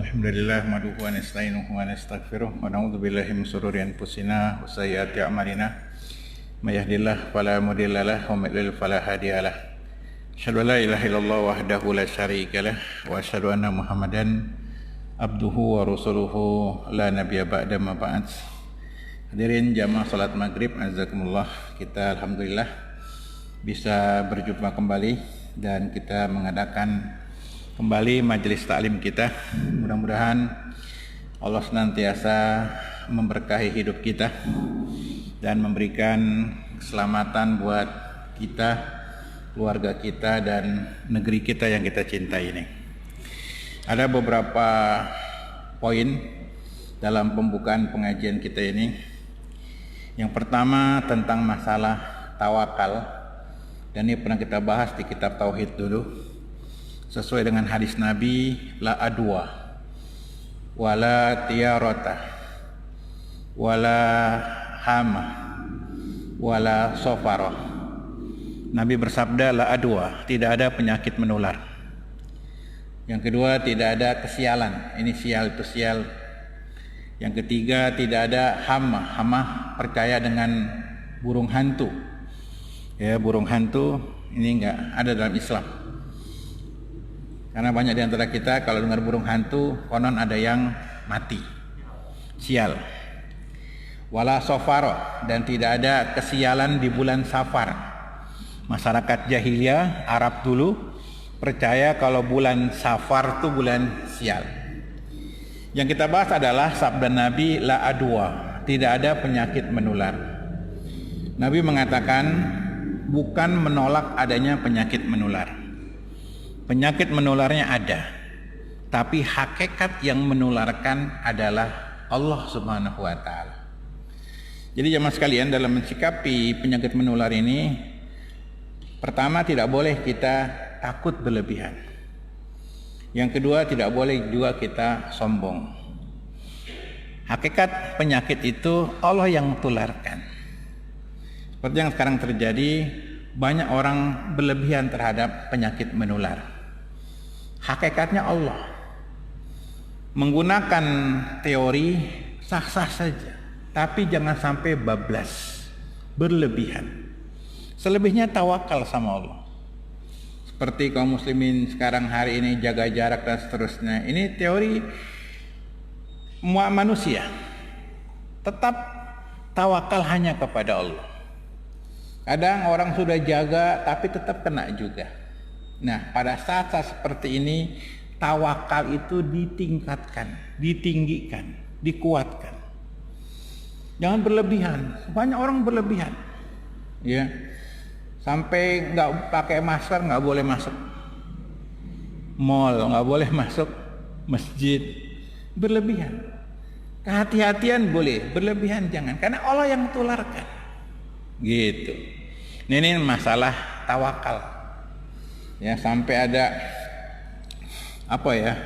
Alhamdulillah nahmaduhu wa nasta'inuhu wa nastaghfiruh wa na'udzu billahi min shururi anfusina wa sayyiati a'malina may yahdihillahu fala mudilla lahu wa may yudlil fala hadiyalah. Asyhadu an la ilaha illallah wahdahu la syarika lah wa asyhadu anna Muhammadan abduhu wa rasuluhu la nabiyya ba'da ma ba'd. Hadirin jamaah salat maghrib, azakumullah. Kita alhamdulillah bisa berjumpa kembali dan kita mengadakan kembali majelis taklim kita. Mudah-mudahan Allah senantiasa memberkahi hidup kita dan memberikan keselamatan buat kita, keluarga kita, dan negeri kita yang kita cintai ini. Ada beberapa poin dalam pembukaan pengajian kita ini. Yang pertama tentang masalah tawakal, dan ini pernah kita bahas di kitab Tauhid dulu. Sesuai dengan hadis Nabi, la adwa wala tiyarata wala hama wala sofaro. Nabi bersabda, la adwa, tidak ada penyakit menular. Yang kedua, tidak ada kesialan, ini sial itu sial. Yang ketiga, tidak ada hama. Hama percaya dengan burung hantu. Ya, burung hantu ini enggak ada dalam Islam. Karena banyak di antara kita kalau dengar burung hantu, konon ada yang mati, sial. Wala sofaro, dan tidak ada kesialan di bulan Safar. Masyarakat jahiliyah Arab dulu percaya kalau bulan Safar itu bulan sial. Yang kita bahas adalah sabda Nabi, la adwa, tidak ada penyakit menular. Nabi mengatakan bukan menolak adanya penyakit menular. Penyakit menularnya ada, tapi hakikat yang menularkan adalah Allah Subhanahu wa Ta'ala. Jadi jemaah sekalian, dalam mensikapi penyakit menular ini, pertama tidak boleh kita takut berlebihan. Yang kedua, tidak boleh juga kita sombong. Hakikat penyakit itu Allah yang tularkan. Seperti yang sekarang terjadi, banyak orang berlebihan terhadap penyakit menular. Hakikatnya Allah menggunakan teori sah-sah saja, tapi jangan sampai bablas, berlebihan. Selebihnya tawakal sama Allah. Seperti kaum muslimin sekarang hari ini jaga jarak dan seterusnya. Ini teori manusia. Tetap tawakal hanya kepada Allah. Kadang orang sudah jaga tapi tetap kena juga. Nah, pada saat-saat seperti ini tawakal itu ditingkatkan, ditinggikan, dikuatkan. Jangan berlebihan. Banyak orang berlebihan. Ya. Sampai nggak pakai masker nggak boleh masuk mall, nggak boleh masuk masjid. Berlebihan. Kehati-hatian boleh, berlebihan jangan. Karena Allah yang tularkan. Gitu. Ini masalah tawakal. Ya, sampai ada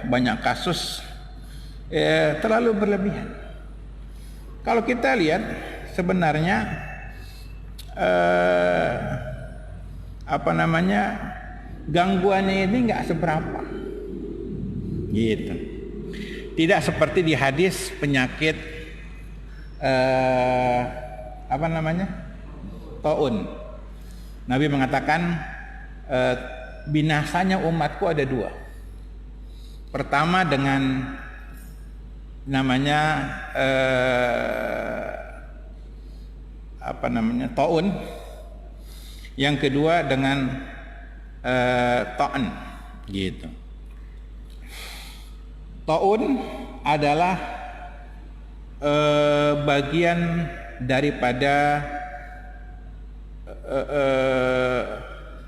banyak kasus terlalu berlebihan. Kalau kita lihat sebenarnya gangguannya ini nggak seberapa, gitu. Tidak seperti di hadis penyakit taun. Nabi mengatakan binasanya umatku ada dua. Pertama dengan taun. Yang kedua dengan ta'an, gitu. Taun adalah bagian daripada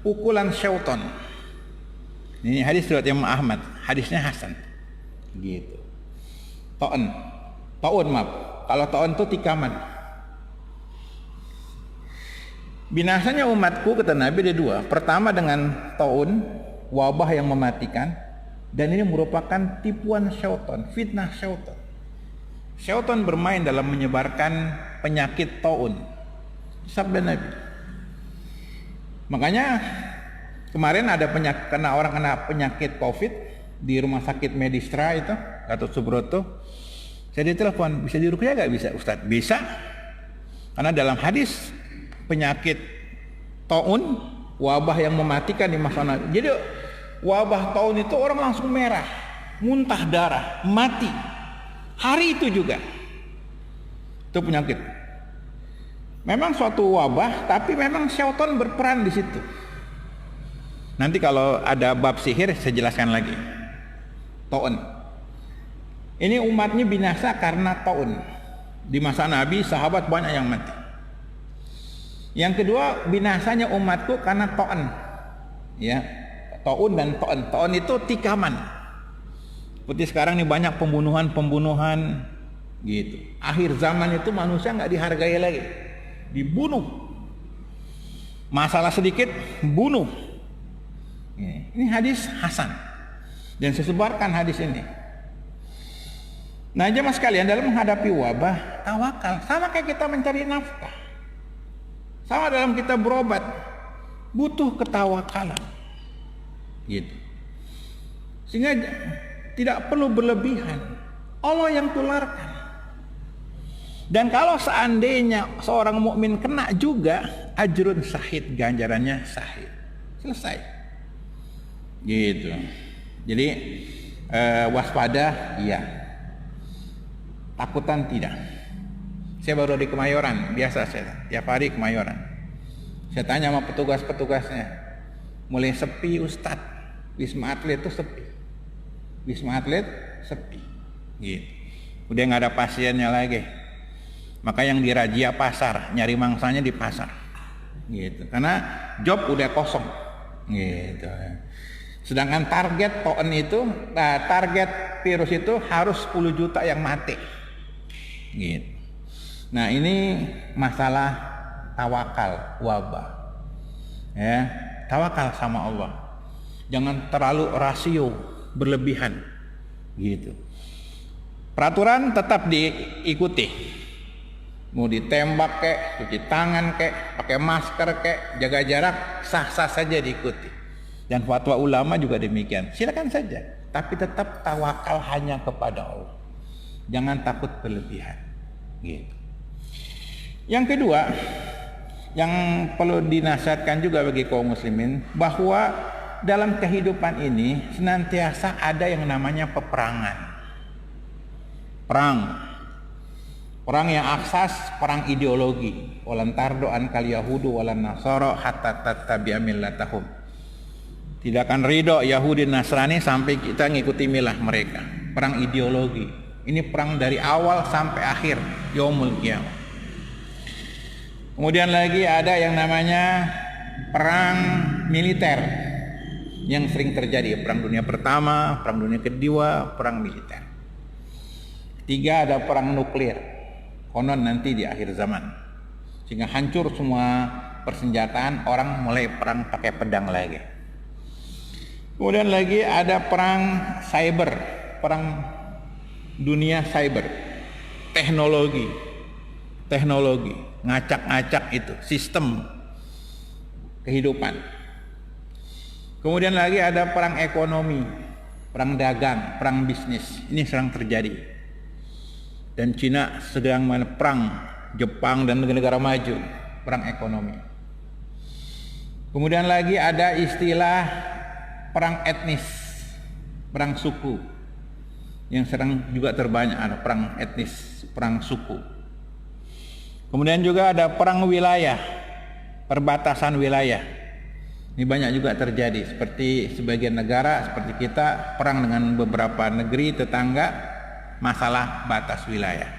pukulan syaitan. Ini hadis riwayat Imam Ahmad, hadisnya hasan. Gitu. Taun maaf. Kalau taun itu tikaman. Binasanya umatku kata Nabi ada dua. Pertama dengan taun, wabah yang mematikan, dan ini merupakan tipuan syaitan, fitnah syaitan. Syaitan bermain dalam menyebarkan penyakit taun. Sabda Nabi. Makanya kemarin ada orang kena penyakit COVID, di rumah sakit Medistra itu, Gatot Subroto. Saya ditelepon, bisa diruqyah gak? Bisa Ustadz? Bisa. Karena dalam hadis penyakit taun, wabah yang mematikan di masa Nabi. Jadi wabah taun itu orang langsung merah, muntah darah, mati. Hari itu juga. Itu penyakit. Memang suatu wabah, tapi memang syaitan berperan di situ. Nanti kalau ada bab sihir saya jelaskan lagi. Taun. Ini umatnya binasa karena taun. Di masa Nabi sahabat banyak yang mati. Yang kedua, binasanya umatku karena taun. Ya, taun dan taun. Taun itu tikaman. Seperti sekarang ini banyak pembunuhan gitu. Akhir zaman itu manusia nggak dihargai lagi. Dibunuh. Masalah sedikit bunuh. Ini hadis hasan dan saya sebarkan hadis ini. Nah, jemaah sekalian, dalam menghadapi wabah, tawakal sama kayak kita mencari nafkah. Sama dalam kita berobat, butuh ketawakalan. Gitu. Sehingga tidak perlu berlebihan. Allah yang tularkan. Dan kalau seandainya seorang mukmin kena juga, ajrun syahid, ganjarannya syahid. Selesai. Gitu. Jadi waspada iya, takutan tidak. Saya baru di Kemayoran, biasa saya tiap hari Kemayoran. Saya tanya sama petugas-petugasnya, mulai sepi Ustadz, Wisma Atlet itu sepi, Wisma Atlet sepi, gitu. Udah nggak ada pasiennya lagi, maka yang dirazia pasar, nyari mangsanya di pasar, gitu. Karena job udah kosong, gitu. Sedangkan target taun itu, target virus itu harus 10 juta yang mati. Gitu. Nah, ini masalah tawakal wabah. Ya, tawakal sama Allah. Jangan terlalu rasio berlebihan. Gitu. Peraturan tetap diikuti. Mau ditembak kek, cuci tangan kek, pakai masker kek, jaga jarak, sah-sah saja diikuti. Dan fatwa ulama juga demikian. Silakan saja, tapi tetap tawakal hanya kepada Allah. Jangan takut berlebihan. Gitu. Yang kedua, yang perlu dinasihatkan juga bagi kaum muslimin, bahwa dalam kehidupan ini senantiasa ada yang namanya peperangan. Perang yang aksas, perang ideologi. Walan tardo an kal yahudu walan nasara hatta tattabi'a millatahum. Tidak akan ridho Yahudi Nasrani sampai kita ngikuti milah mereka. Perang ideologi. Ini perang dari awal sampai akhir, yaumul qiyamah. Kemudian lagi ada yang namanya perang militer yang sering terjadi, perang dunia pertama, perang dunia kedua, perang militer. Ketiga ada perang nuklir. Konon nanti di akhir zaman. Sehingga hancur semua persenjataan, orang mulai perang pakai pedang lagi. Kemudian lagi ada perang cyber, perang dunia cyber, teknologi, ngacak-ngacak itu, sistem kehidupan. Kemudian lagi ada perang ekonomi, perang dagang, perang bisnis, ini sedang terjadi. Dan Cina sedang perang Jepang dan negara-negara maju, perang ekonomi. Kemudian lagi ada istilah perang etnis, perang suku, yang sedang juga terbanyak ada perang etnis, perang suku. Kemudian juga ada perang wilayah, perbatasan wilayah. Ini banyak juga terjadi, seperti sebagian negara seperti kita perang dengan beberapa negeri tetangga, masalah batas wilayah.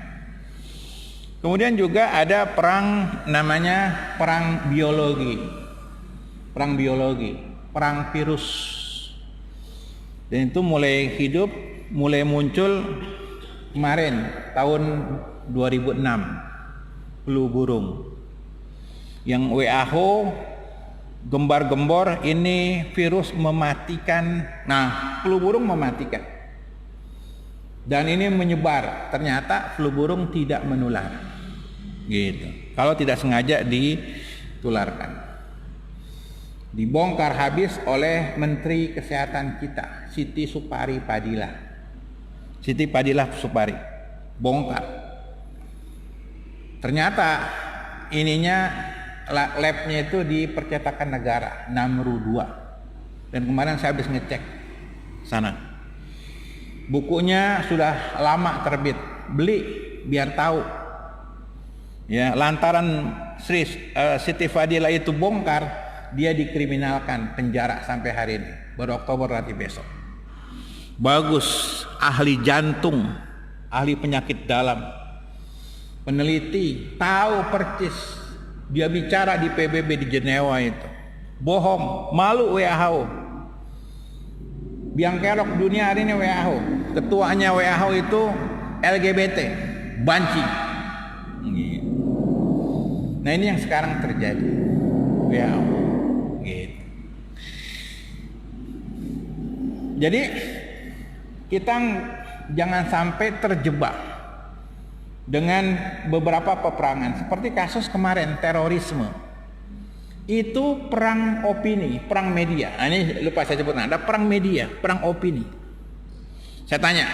Kemudian juga ada perang namanya perang biologi, perang virus. Dan itu mulai hidup, mulai muncul kemarin tahun 2006, flu burung. Yang WHO gembar-gembor ini virus mematikan. Nah, flu burung mematikan. Dan ini menyebar. Ternyata flu burung tidak menular. Gitu. Kalau tidak sengaja ditularkan. dibongkar habis oleh Menteri Kesehatan kita, Siti Supari Fadila. Siti Fadila Supari bongkar. Ternyata ininya labnya itu di Percetakan Negara Namru 2. Dan kemarin saya habis ngecek sana. Bukunya sudah lama terbit. Beli biar tahu. Ya, lantaran Siti Fadila itu bongkar, dia dikriminalkan, penjara sampai hari ini. Baru Oktober nanti besok. Bagus, ahli jantung, ahli penyakit dalam, peneliti, tahu percis. Dia bicara di PBB di Jenewa itu. Bohong, malu WHO. Biang kerok dunia hari ini WHO. Ketuanya WHO itu LGBT, banci. Nah ini yang sekarang terjadi. WHO. Gitu. Jadi kita jangan sampai terjebak dengan beberapa peperangan seperti kasus kemarin terorisme. Itu perang opini, perang media. Nah, ini lupa saya sebut, ada perang media, perang opini. Saya tanya,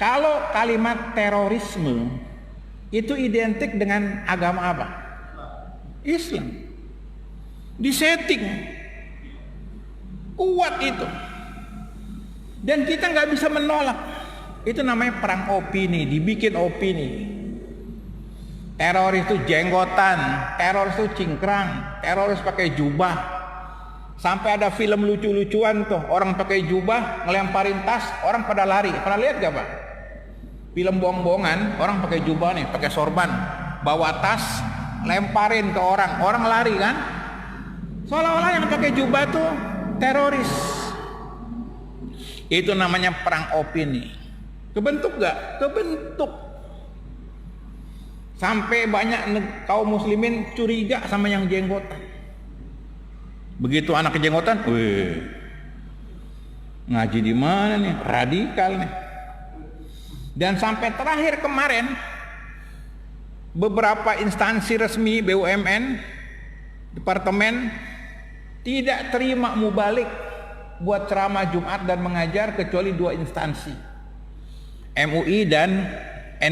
kalau kalimat terorisme itu identik dengan agama apa? Islam. Disetting kuat itu. Dan kita nggak bisa menolak. Itu namanya perang opini, dibikin opini. Teroris itu jenggotan, teroris itu cingkrang, teroris pakai jubah. Sampai ada film lucu-lucuan tuh, orang pakai jubah ngelemparin tas, orang pada lari. Pernah lihat gak Pak? Film bohong-bohongan, orang pakai jubah nih, pakai sorban, bawa tas, lemparin ke orang, orang lari kan? Seolah-olah yang pakai jubah tuh teroris. Itu namanya perang opini. Kebentuk gak? Kebentuk. Sampai banyak kaum muslimin curiga sama yang jenggotan. Begitu anak kejenggotan, wih, ngaji di mana nih? Radikal nih. Dan sampai terakhir kemarin, beberapa instansi resmi BUMN, departemen tidak terima mubalik buat ceramah Jumat dan mengajar kecuali 2 instansi, MUI dan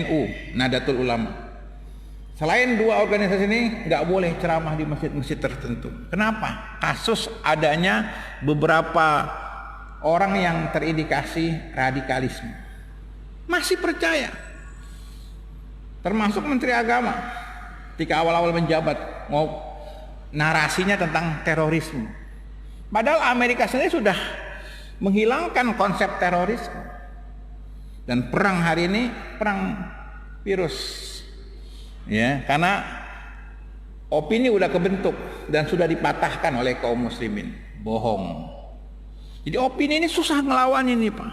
NU, Nahdlatul Ulama. Selain 2 organisasi ini nggak boleh ceramah di masjid-masjid tertentu. Kenapa? Kasus adanya beberapa orang yang terindikasi radikalisme. Masih percaya. Termasuk Menteri Agama. Ketika awal-awal menjabat, mau narasinya tentang terorisme. Padahal Amerika sendiri sudah menghilangkan konsep terorisme. Dan perang hari ini perang virus. Ya, karena opini udah kebentuk dan sudah dipatahkan oleh kaum muslimin. Bohong. Jadi opini ini susah ngelawan ini Pak.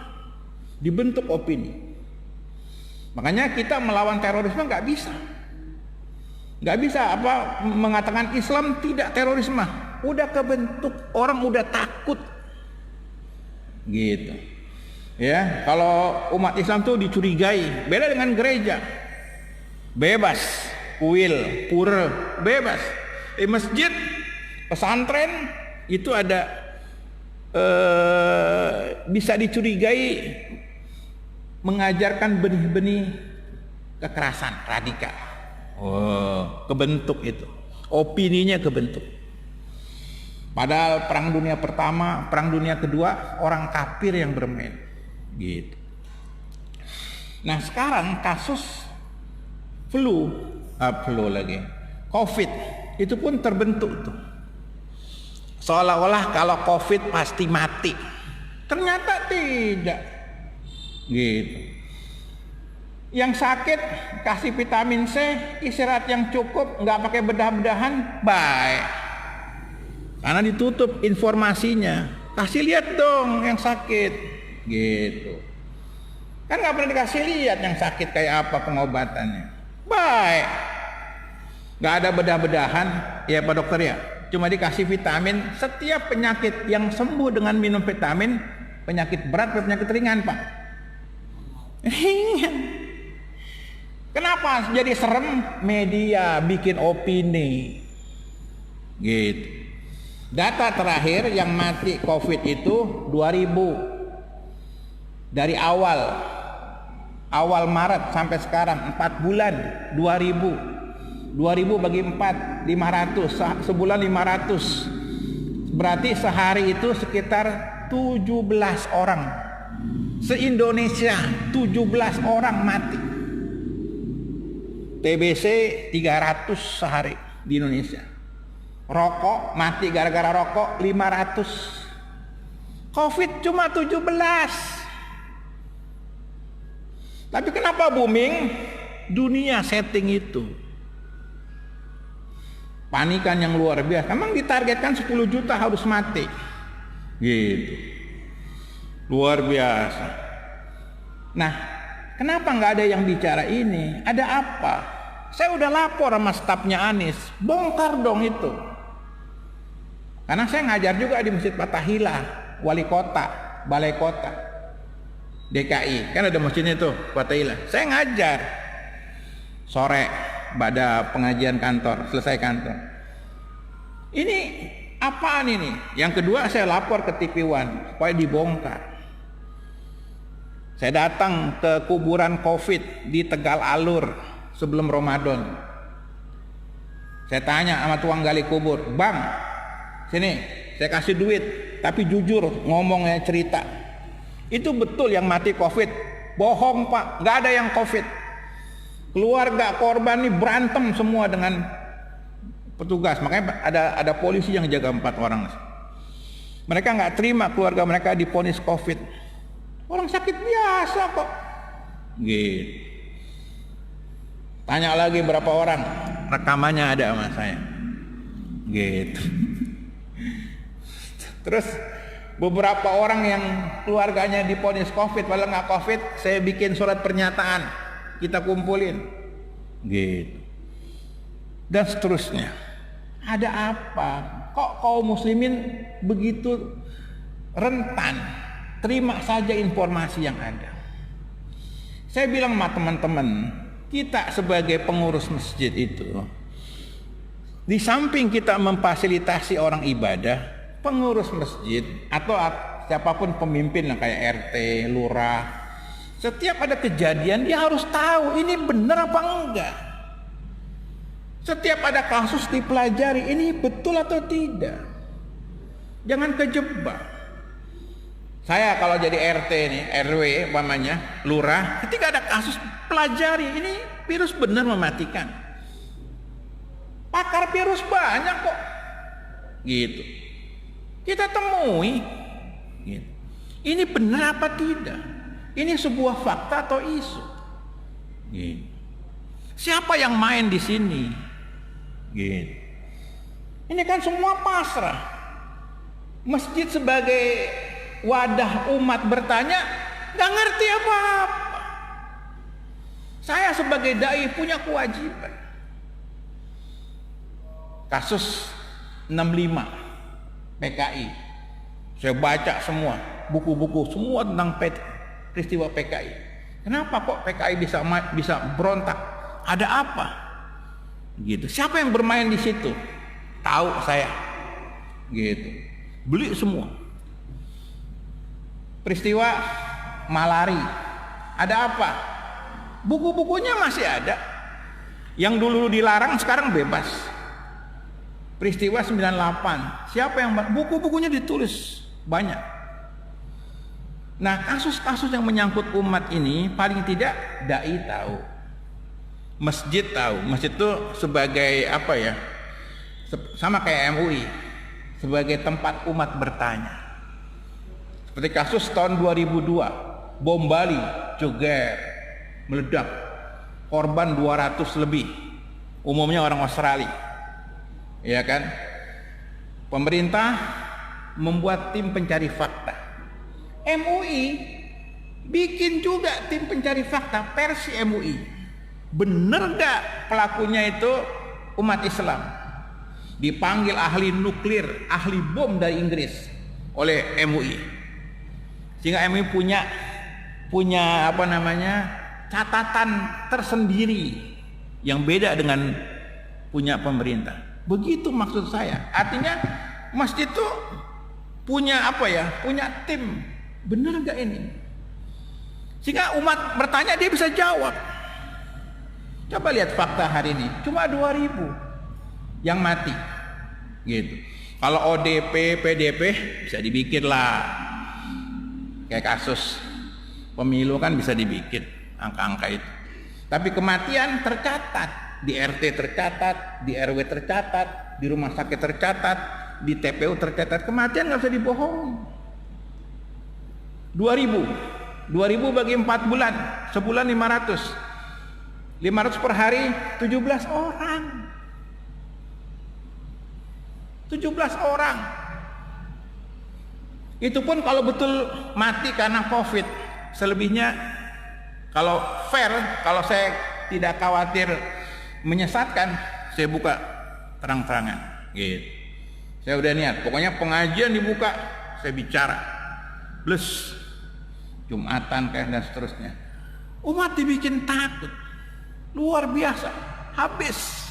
Dibentuk opini. Makanya kita melawan terorisme nggak bisa. Nggak bisa mengatakan Islam tidak terorisme. Udah kebentuk, orang udah takut. Gitu. Ya, kalau umat Islam tuh dicurigai, beda dengan gereja. Bebas, kuil, pura, bebas. Di masjid, pesantren itu ada bisa dicurigai mengajarkan benih-benih kekerasan radikal. Oh, kebentuk itu. Opininya kebentuk. Padahal perang dunia pertama, perang dunia kedua orang kafir yang bermain. Gitu. Nah, sekarang kasus flu lagi, COVID itu pun terbentuk tuh. Seolah-olah kalau COVID pasti mati. Ternyata tidak. Gitu. Yang sakit kasih vitamin C, istirahat yang cukup, nggak pakai bedah-bedahan, baik. Karena ditutup informasinya. Kasih lihat dong yang sakit, gitu. Kan nggak pernah dikasih lihat yang sakit kayak apa pengobatannya. Baik. Nggak ada bedah-bedahan, ya Pak Dokter ya. Cuma dikasih vitamin. Setiap penyakit yang sembuh dengan minum vitamin, penyakit berat atau penyakit ringan Pak. Ringan. Kenapa jadi serem? Media bikin opini. Gitu. Data terakhir yang mati COVID itu 2000. Dari awal Maret sampai sekarang 4 bulan 2000 bagi 4 500, sebulan 500, berarti sehari itu sekitar 17 orang. Se-Indonesia 17 orang mati. TBC 300 sehari di Indonesia. Rokok, mati gara-gara rokok 500. COVID cuma 17. Tapi kenapa booming? Dunia setting itu. Panikan yang luar biasa. Memang ditargetkan 10 juta harus mati. Gitu. Luar biasa. Nah, kenapa nggak ada yang bicara ini? Ada apa? Saya udah lapor sama stafnya Anies. Bongkar dong itu. Karena saya ngajar juga di Masjid Fathahillah, wali kota, balai kota DKI, kan ada masjidnya tuh Fathahillah. Saya ngajar sore pada pengajian kantor, selesai kantor. Ini apaan ini? Yang kedua, saya lapor ke TV One supaya dibongkar. Saya datang ke kuburan COVID di Tegal Alur sebelum Ramadan. Saya tanya sama tukang gali kubur, "Bang, sini, saya kasih duit, tapi jujur ngomongnya, cerita. Itu betul yang mati COVID?" "Bohong Pak, nggak ada yang COVID." Keluarga korban ini berantem semua dengan petugas. Makanya ada polisi yang jaga 4 orang. Mereka nggak terima keluarga mereka diponis COVID. Orang sakit biasa kok. Gitu. Tanya lagi berapa orang, rekamannya ada sama saya. Gitu. Terus beberapa orang yang keluarganya diponis COVID, padahal nggak COVID, saya bikin surat pernyataan, kita kumpulin, gitu. Dan seterusnya. Ada apa? Kok kaum muslimin begitu rentan? Terima saja informasi yang ada. Saya bilang sama teman-teman, kita sebagai pengurus masjid itu, di samping kita memfasilitasi orang ibadah, pengurus masjid atau siapapun pemimpin yang kayak RT, lurah, setiap ada kejadian dia harus tahu ini benar apa enggak. Setiap ada kasus dipelajari, ini betul atau tidak. Jangan kejebak. Saya kalau jadi RT nih, RW umpamanya, lurah, ketika ada kasus pelajari, ini virus benar mematikan. Pakar virus banyak kok. Gitu. Kita temui. Gitu. Ini benar apa tidak? Ini sebuah fakta atau isu? Gitu. Siapa yang main di sini? Gitu. Ini kan semua pasrah. Masjid sebagai wadah umat bertanya, nggak ngerti apa-apa. Saya sebagai dai punya kewajiban. Kasus 65 PKI, saya baca semua buku-buku semua tentang peristiwa PKI. Kenapa kok PKI bisa berontak? Ada apa? Gitu. Siapa yang bermain di situ? Tahu saya. Gitu. Beli semua. Peristiwa Malari, ada apa? Buku-bukunya masih ada. Yang dulu dilarang sekarang bebas. Peristiwa 98, siapa yang buku-bukunya ditulis banyak. Nah, kasus-kasus yang menyangkut umat ini paling tidak dai tahu. Masjid tahu. Masjid itu sebagai apa ya? Sama kayak MUI, sebagai tempat umat bertanya. Seperti kasus tahun 2002, bom Bali, Joger, meledak, korban 200 lebih, umumnya orang Australia, ya kan? Pemerintah membuat tim pencari fakta. MUI bikin juga tim pencari fakta versi MUI. Bener gak pelakunya itu umat Islam? Dipanggil ahli nuklir, ahli bom dari Inggris oleh MUI. Sehingga MUI punya apa namanya, catatan tersendiri yang beda dengan punya pemerintah. Begitu maksud saya. Artinya masjid itu punya apa ya? Punya tim. Benar nggak ini? Sehingga umat bertanya dia bisa jawab. Coba lihat fakta hari ini, cuma 2.000 yang mati. Gitu. Kalau ODP, PDP bisa dibikin lah. Kayak kasus pemilu kan bisa dibikin angka-angka itu. Tapi kematian tercatat, di RT tercatat, di RW tercatat, di rumah sakit tercatat, di TPU tercatat. Kematian nggak bisa dibohong. 2.000 bagi 4 bulan, sebulan 500 per hari, 17 orang. 17 orang. Itu pun kalau betul mati karena COVID. Selebihnya kalau fair, kalau saya tidak khawatir menyesatkan, saya buka terang-terangan. Gitu. Saya udah niat, pokoknya pengajian dibuka, saya bicara. Plus Jumatan kayak dan seterusnya. Umat dibikin takut. Luar biasa. Habis.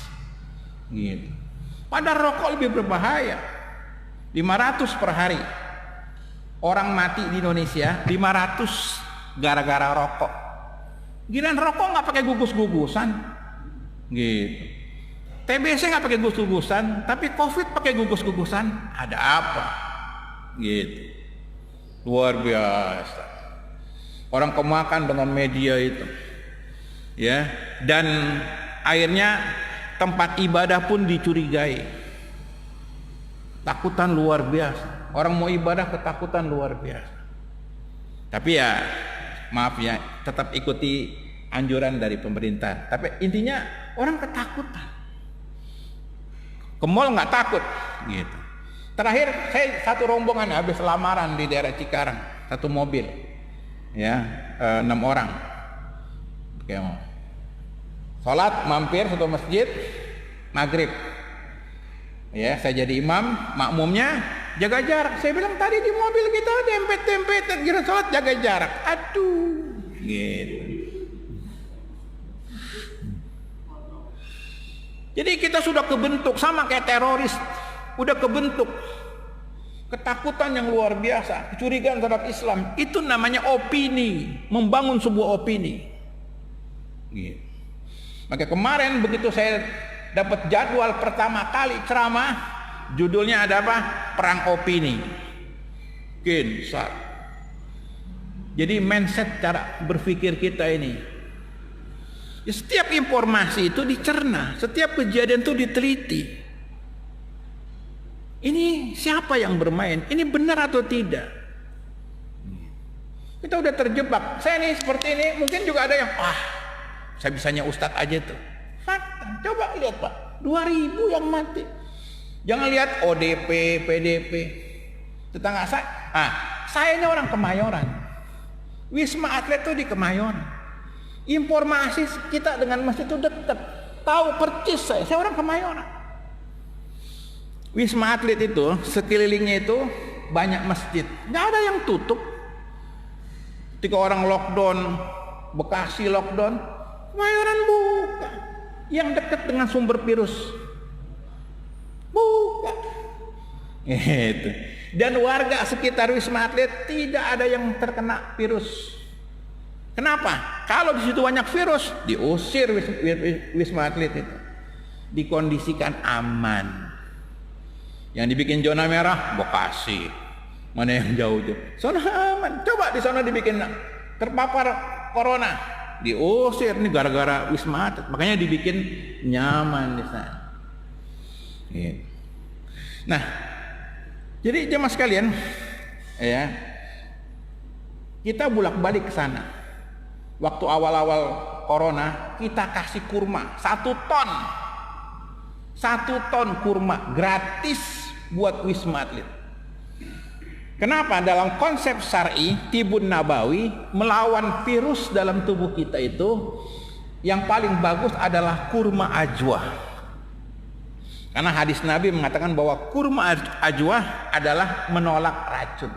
Gitu. Padahal rokok lebih berbahaya. 500 per hari. Orang mati di Indonesia 500 gara-gara rokok. Giliran rokok nggak pakai gugus-gugusan. Gitu. TBC nggak pakai gugus-gugusan, tapi COVID pakai gugus-gugusan. Ada apa? Gitu. Luar biasa. Orang kemakan dengan media itu. Ya, dan akhirnya tempat ibadah pun dicurigai. Takutan luar biasa. Orang mau ibadah ketakutan luar biasa. Tapi ya, maaf ya, tetap ikuti anjuran dari pemerintah. Tapi intinya orang ketakutan. Ke mall nggak takut, gitu. Terakhir saya satu rombongan habis lamaran di daerah Cikarang, satu mobil, ya 6 orang. Sholat mampir satu masjid maghrib. Ya, saya jadi imam, makmumnya jaga jarak. Saya bilang tadi di mobil kita dempet-dempetan, kira sholat jaga jarak. Aduh, gitu. Jadi kita sudah kebentuk sama kayak teroris, udah kebentuk ketakutan yang luar biasa, kecurigaan terhadap Islam. Itu namanya opini, membangun sebuah opini. Gitu. Maka kemarin begitu saya dapat jadwal pertama kali ceramah, judulnya ada apa? Perang opini. Jadi mindset cara berpikir kita ini. Ya, setiap informasi itu dicerna, setiap kejadian itu diteliti. Ini siapa yang bermain? Ini benar atau tidak? Kita udah terjebak. Saya nih seperti ini, mungkin juga ada yang saya bisanya ustadz aja tuh. Fakta. Coba lihat Pak, 2.000 yang mati. Jangan lihat ODP, PDP. Tetangga saya ini orang Kemayoran. Wisma Atlet tuh di Kemayoran. Informasi kita dengan masjid itu dekat. Tahu percis saya orang Kemayoran. Wisma Atlet itu sekelilingnya itu banyak masjid. Nggak ada yang tutup. Ketika orang lockdown, Bekasi lockdown, Kemayoran buka. Yang dekat dengan sumber virus buka. Gitu. Dan warga sekitar Wisma Atlet tidak ada yang terkena virus. Kenapa? Kalau di situ banyak virus, diusir Wisma Atlet itu. Dikondisikan aman. Yang dibikin zona merah, Bekasi. Mana yang jauh-jauh? Zona aman. Coba di sana dibikin terpapar corona, diusir. Ini gara-gara Wisma Atlet. Makanya dibikin nyaman di sana. Gitu. Nah, jadi jemaah sekalian, ya, kita bolak-balik ke sana. Waktu awal-awal corona, kita kasih kurma 1 ton. 1 ton kurma gratis buat Wisma Atlet. Kenapa? Dalam konsep syar'i, tibun nabawi, melawan virus dalam tubuh kita itu, yang paling bagus adalah kurma ajwa. Karena hadis Nabi mengatakan bahwa kurma ajwa adalah menolak racun.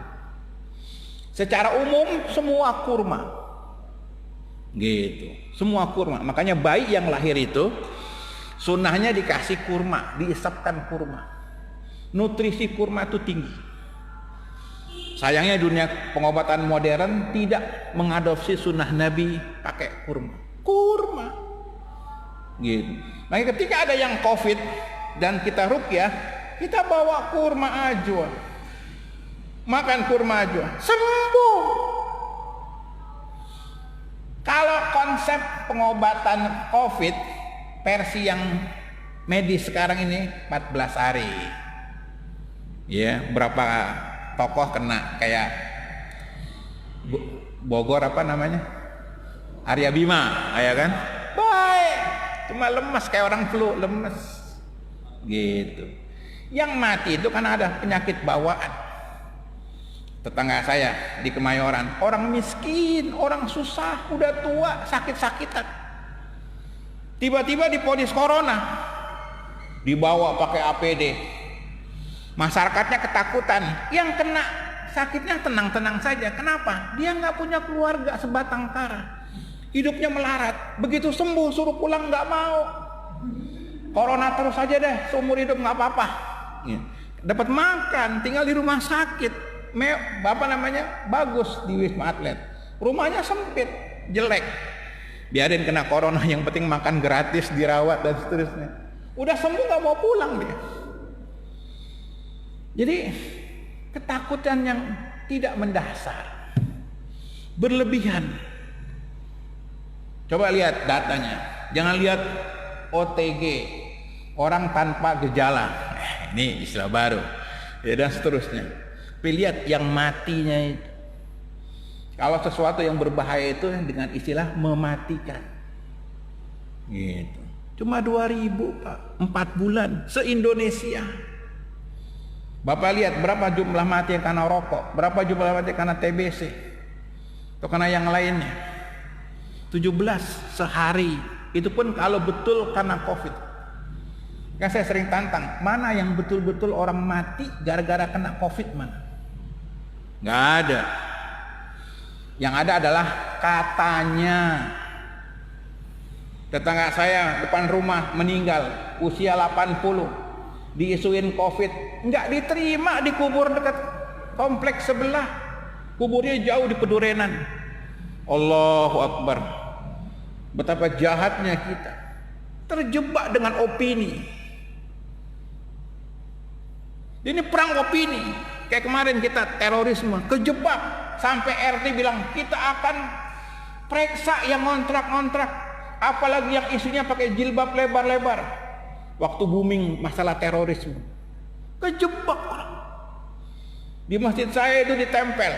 Secara umum semua kurma. Gitu, semua kurma. Makanya bayi yang lahir itu sunnahnya dikasih kurma, diisapkan kurma. nutrisi kurma itu tinggi. Sayangnya dunia pengobatan modern tidak mengadopsi sunnah Nabi pakai kurma. Gitu. Nah, ketika ada yang COVID dan kita ruqyah, kita bawa kurma ajwa, makan kurma ajwa, sembuh. Kalau konsep pengobatan COVID versi yang medis sekarang ini 14 hari. Ya, berapa tokoh kena kayak Bogor apa namanya? Arya Bima, ya kan? Baik, cuma lemas kayak orang flu, lemes. Gitu. Yang mati itu kan ada penyakit bawaan. Tetangga saya di Kemayoran, orang miskin, orang susah, udah tua, sakit-sakitan. Tiba-tiba diponis corona, dibawa pakai APD. Masyarakatnya ketakutan. Yang kena sakitnya tenang-tenang saja. Kenapa? Dia nggak punya keluarga sebatang kara. Hidupnya melarat. Begitu sembuh suruh pulang nggak mau. Corona terus aja deh, seumur hidup nggak apa-apa. Dapat makan, tinggal di rumah sakit. Bapak namanya bagus di Wisma Atlet. Rumahnya sempit, jelek. Biarin kena corona, yang penting makan gratis, dirawat dan seterusnya. Udah sembuh nggak mau pulang dia. Jadi ketakutan yang tidak mendasar, berlebihan. Coba lihat datanya, jangan lihat OTG, orang tanpa gejala. Ini istilah baru, ya, dan seterusnya. Tapi lihat yang matinya itu. Kalau sesuatu yang berbahaya itu dengan istilah mematikan. Gitu. Cuma 2.000 Pak, 4 bulan se-Indonesia. Bapak lihat berapa jumlah mati yang karena rokok, berapa jumlah mati karena TBC, atau karena yang lainnya. 17 sehari. Itu pun kalau betul karena COVID. Kan saya sering tantang, mana yang betul-betul orang mati gara-gara kena COVID mana? Nggak ada. Yang ada adalah katanya. Tetangga saya depan rumah meninggal usia 80, diisuin COVID, nggak diterima, dikubur dekat kompleks sebelah, kuburnya jauh di Pedurenan. Allahu Akbar. Betapa jahatnya kita, terjebak dengan opini. Ini perang opini. Kayak kemarin kita terorisme, kejebak sampai RT bilang kita akan periksa yang ngontrak-ngontrak, apalagi yang isunya pakai jilbab lebar-lebar. Waktu booming masalah terorisme, kejebak. Di masjid saya itu ditempel,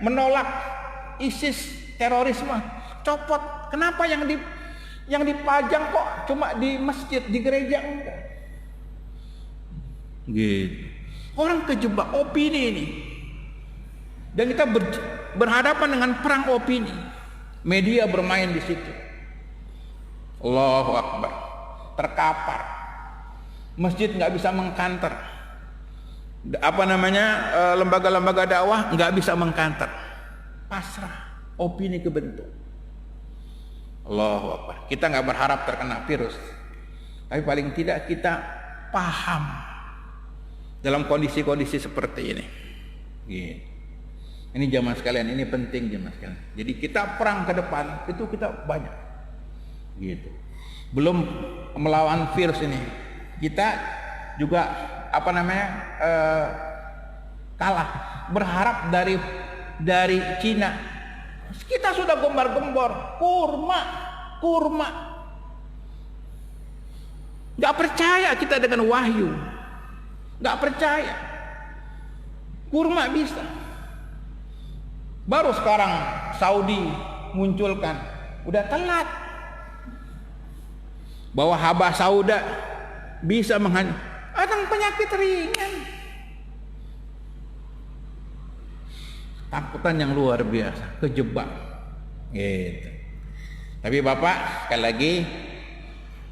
menolak ISIS terorisme, copot. Kenapa yang dipajang kok cuma di masjid, di gereja enggak? Gitu. Orang kejebak opini ini. Dan kita berhadapan dengan perang opini. Media bermain di situ. Allahu Akbar. Terkapar. Masjid nggak bisa mengkanter. Lembaga-lembaga dakwah nggak bisa mengkanter. Pasrah. Opini kebentuk. Allahu Akbar. Kita nggak berharap terkena virus. Tapi paling tidak kita paham dalam kondisi-kondisi seperti ini. Gitu. Ini jamaah sekalian, ini penting jamaah sekalian. Jadi kita perang ke depan itu kita banyak. Gitu. Belum melawan virus ini, kita juga kalah. Berharap dari Cina. Kita sudah gembar-gembor kurma. Gak percaya kita dengan wahyu. Gak percaya. Kurma bisa. Baru sekarang Saudi munculkan, udah telat, bahwa habas sauda bisa menghancurkan penyakit ringan. Takutan yang luar biasa, kejebak. Gitu. Tapi Bapak sekali lagi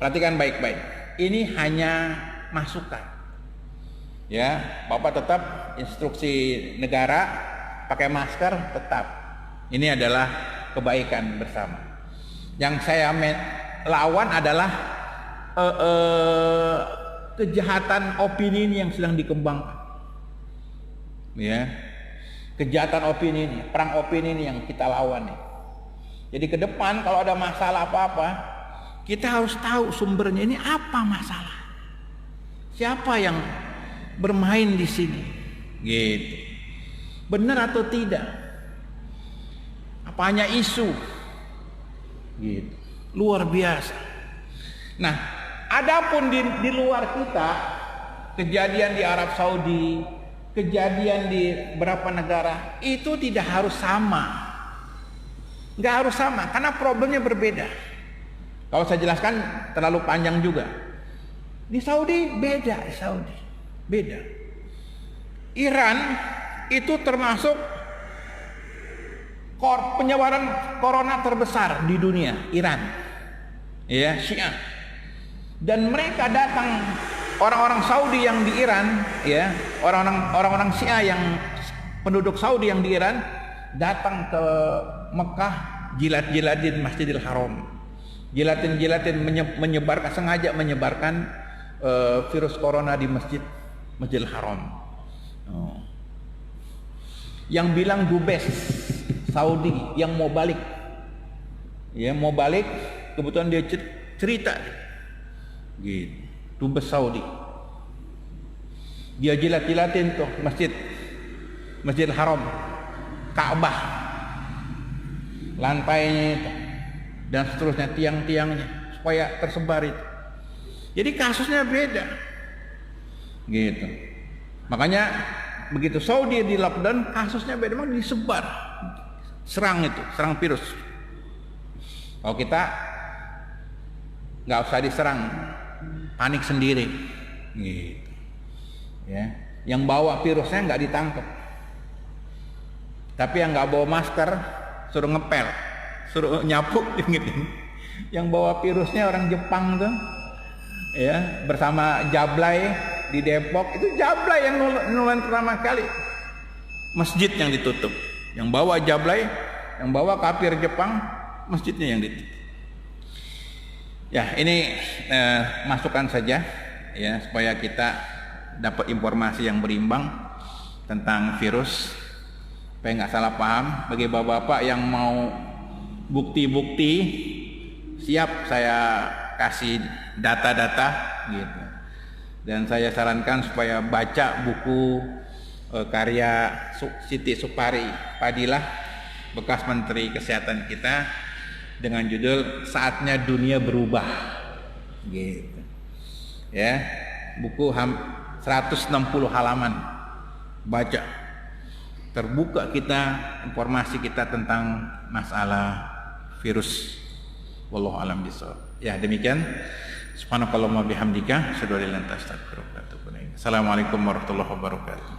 perhatikan baik-baik. Ini hanya masukan. Ya, Bapak tetap instruksi negara pakai masker tetap. Ini adalah kebaikan bersama. Yang saya lawan adalah kejahatan opini ini yang sedang dikembangkan. Ya. Kejahatan opini ini, perang opini ini yang kita lawan nih. Jadi ke depan kalau ada masalah apa-apa, kita harus tahu sumbernya, ini apa masalah. Siapa yang bermain di sini? Gitu. Benar atau tidak? Apa hanya isu? Gitu. Luar biasa. Nah, adapun di luar kita, kejadian di Arab Saudi, kejadian di beberapa negara, itu tidak harus sama. Nggak harus sama, karena problemnya berbeda. Kalau saya jelaskan terlalu panjang juga. Di Saudi beda, beda. Iran itu termasuk penyebaran corona terbesar di dunia, Iran. Ya, Syiah. Dan mereka datang, orang-orang Saudi yang di Iran, ya, orang-orang Syiah yang penduduk Saudi yang di Iran datang ke Mekah, jilat-jilatin Masjidil Haram, jilatin menyebarkan, sengaja menyebarkan virus corona di Masjidil Haram. Yang bilang dubes Saudi yang mau balik, ya mau balik, kebetulan dia cerita, gitu, dubes Saudi, dia jilat-jilatin tuh Masjidil Haram, Ka'bah, lantainya itu, dan seterusnya, tiang-tiangnya, supaya tersebar itu. Jadi kasusnya beda, gitu. Makanya begitu Saudi di lockdown, kasusnya beda, memang disebar, serang virus. Kalau kita nggak usah diserang, panik sendiri, gitu. Ya, yang bawa virusnya nggak ditangkap, tapi yang nggak bawa masker suruh ngepel, suruh nyapu, ingetin. Yang bawa virusnya orang Jepang tuh, ya, bersama Jablay di Depok, itu Jablay yang nularin pertama kali. Masjid yang ditutup, yang bawa Jablay, yang bawa kafir Jepang, masjidnya yang ditutup. Ya, ini masukan saja, ya, supaya kita dapat informasi yang berimbang tentang virus, supaya nggak salah paham. Bagi bapak-bapak yang mau bukti-bukti, siap saya kasih data-data, gitu. Dan saya sarankan supaya baca buku karya Siti Supari Fadilah, bekas Menteri Kesehatan kita, dengan judul Saatnya Dunia Berubah, gitu. Ya, buku 160 halaman, baca, terbuka kita, informasi kita tentang masalah virus. Wallahu a'lam bishawab. Ya, demikian. Subhanakallahumma bihamdika, asyhadu an la ilaha illa anta, astaghfiruka wa atubu ilaik. Assalamualaikum warahmatullahi wabarakatuh.